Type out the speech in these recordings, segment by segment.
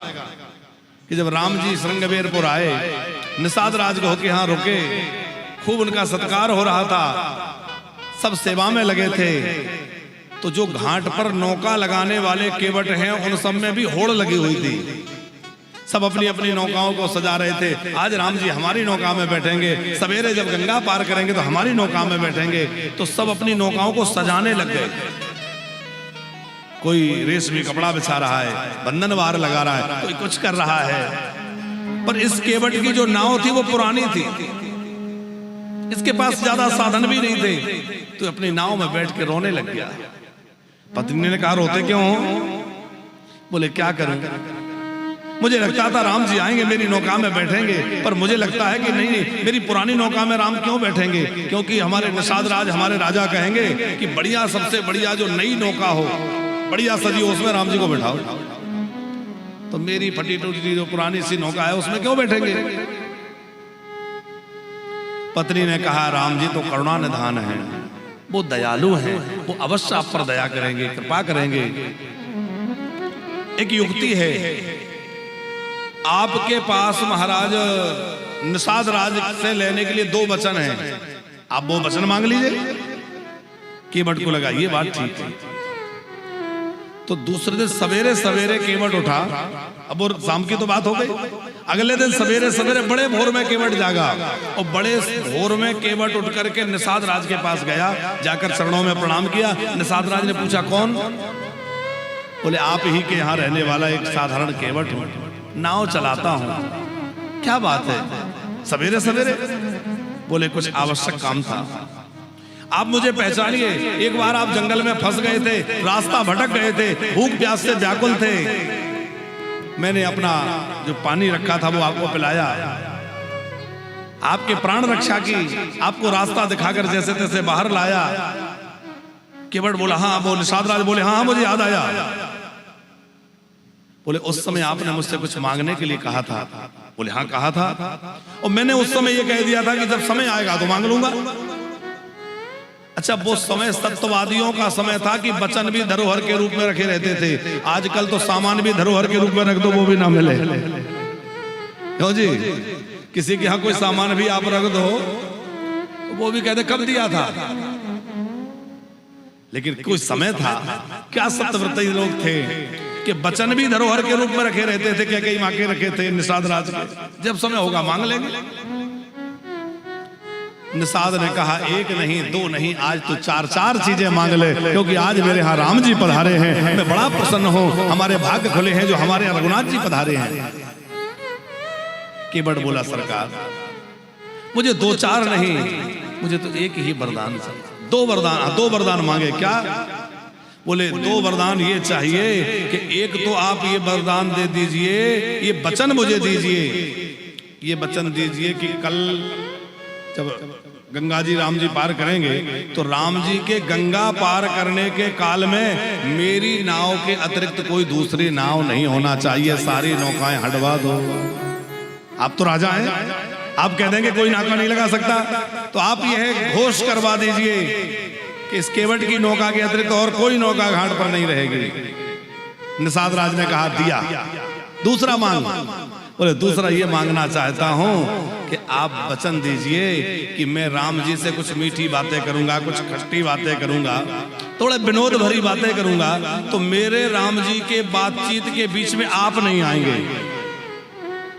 कि जब राम जी श्रृंगवेरपुर आए, निषाद राज को यहाँ रुके, खूब उनका सत्कार हो रहा था, सब सेवा में लगे थे। तो जो घाट पर नौका लगाने वाले केवट हैं उन सब में भी होड़ लगी हुई थी। सब अपनी अपनी नौकाओं को सजा रहे थे। आज राम जी हमारी नौका में बैठेंगे, सवेरे जब गंगा पार करेंगे तो हमारी नौका में बैठेंगे। तो सब अपनी नौकाओं को सजाने लग गए। कोई रेशमी कपड़ा बिछा रहा है, बंधन वार लगा रहा है, कोई कुछ कर रहा है। पर इस केवट की जो नाव थी वो पुरानी थी, इसके पास ज्यादा साधन भी नहीं थे। तो अपनी नाव में बैठ के रोने लग गया। पत्नी ने कहा रोते क्यों हो? बोले क्या करूं, मुझे लगता था राम जी आएंगे मेरी नौका में बैठेंगे, पर मुझे लगता है कि नहीं, मेरी पुरानी नौका में राम क्यों बैठेंगे? क्योंकि हमारे निषाद राज, हमारे राजा कहेंगे कि बढ़िया, सबसे बढ़िया जो नई नौका हो, बढ़िया सजी हो, उसमें राम जी को बैठाओ। तो मेरी फटी टूटी जो पुरानी सी नौका है उसमें क्यों बैठेंगे? पत्नी ने कहा राम जी तो करुणा निधान है, वो दयालु हैं, वो अवश्य आप पर दया करेंगे, कृपा करेंगे। एक युक्ति है, आपके पास महाराज निषाद राज से लेने के लिए 2 वचन हैं, आप वो वचन मांग लीजिए। केवट को लगा ये बात ठीक है। तो दूसरे दिन सवेरे सवेरे केवट उठा, अब और शाम की तो बात हो गई। अगले दिन सवेरे सवेरे बड़े भोर में केवट जागा, और बड़े भोर में केवट उठ करके निषाद राज के पास गया, जाकर चरणों में प्रणाम किया। निषाद राज ने पूछा कौन? बोले आप ही के यहाँ रहने वाला एक साधारण केवट हूं, नाव चलाता हूं। क्या बात है सवेरे सवेरे? बोले कुछ आवश्यक काम था। आप मुझे पहचानिए, एक बार आप जंगल में फंस गए थे, रास्ता भटक गए थे, भूख प्यास से व्याकुल थे, मैंने अपना जो पानी रखा था वो आपको पिलाया, आपके प्राण रक्षा की, आपको रास्ता दिखाकर जैसे तैसे बाहर लाया। केवट बोला हाँ, वो निषाद राज बोले हाँ मुझे याद आया। बोले उस समय आपने मुझसे कुछ मांगने के लिए कहा था? बोले हाँ कहा था, और मैंने उस समय ये कह दिया था कि जब समय आएगा तो मांग लूंगा। अच्छा, वो समय सत्यवादियों का समय था कि वचन भी धरोहर के रूप में रखे रहते थे। आजकल तो सामान भी धरोहर के रूप में रख दो वो भी ना मिले, क्यों जी? किसी के यहाँ कोई सामान भी आप रख दो वो भी कहते कब दिया था। लेकिन कुछ समय था, क्या सत्यव्रती लोग थे कि वचन भी धरोहर के रूप में रखे रहते थे। क्या कई मांगे रखे थे निषाद राज के, जब समय होगा मांग लेंगे। निषाद ने कहा 1 नहीं 2 नहीं, आज तो 4 चीजें मांग ले, क्योंकि आज मेरे यहाँ राम जी पधारे हैं, मैं बड़ा प्रसन्न हूँ, हमारे भाग्य खुले हैं जो हमारे रघुनाथ जी पधारे हैं। केवट बोला सरकार मुझे 2-4 नहीं, मुझे तो एक ही वरदान चाहिए। 2 वरदान मांगे। क्या? बोले 2 वरदान ये चाहिए कि एक तो आप ये वरदान दे दीजिए, ये वचन मुझे दीजिए, ये वचन दीजिए कि कल जब गंगा जी राम जी पार करेंगे तो राम जी के गंगा पार करने के काल में मेरी नाव के अतिरिक्त कोई दूसरी नाव नहीं होना चाहिए, सारी नौकाएं हटवा दो। आप तो राजा हैं, आप कह देंगे कोई नाका नहीं लगा सकता, तो आप यह घोष करवा दीजिए कि इस केवट की नौका के अतिरिक्त और कोई नौका घाट पर नहीं रहेगी। निषाद राज ने कहा दिया। दूसरा मांग? बोले दूसरा ये मांगना चाहता हूं कि आप वचन दीजिए कि मैं राम जी से कुछ मीठी बातें करूंगा, कुछ खट्टी बातें करूंगा, थोड़े विनोद भरी बातें करूंगा, तो मेरे राम जी के बातचीत के बीच में आप नहीं आएंगे।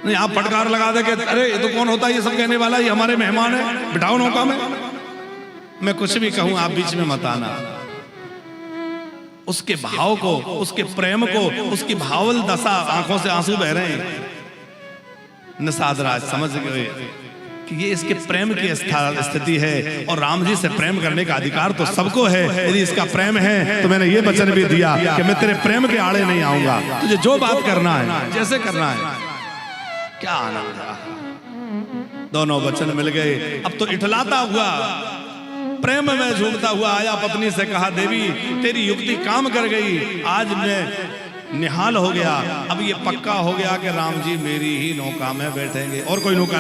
नहीं, आप फटकार लगा दे के अरे ये तो कौन होता है ये सब कहने वाला, ये हमारे मेहमान है, बिठाओ नौका में। मैं कुछ भी कहूं आप बीच में मत आना। उसके भाव को, उसके प्रेम को, उसकी भावल दशा, आंखों से आंसू बह रहे हैं। निषाद राज समझ गए कि ये इसके प्रेम की स्थिति है, और राम जी से प्रेम करने का अधिकार तो सबको है। यदि इसका प्रेम है तो मैंने ये वचन भी दिया कि मैं तेरे प्रेम के आड़े नहीं आऊंगा, तुझे जो बात करना है, जैसे करना है। क्या आनंद है, दोनों वचन मिल गए। अब तो इठलाता हुआ, प्रेम में झूमता हुआ आया, पत्नी से कहा देवी तेरी युक्ति काम कर गई, आज मैं निहाल हो गया। अब ये पक्का हो गया कि राम जी मेरी ही नौका में बैठेंगे, और कोई नौका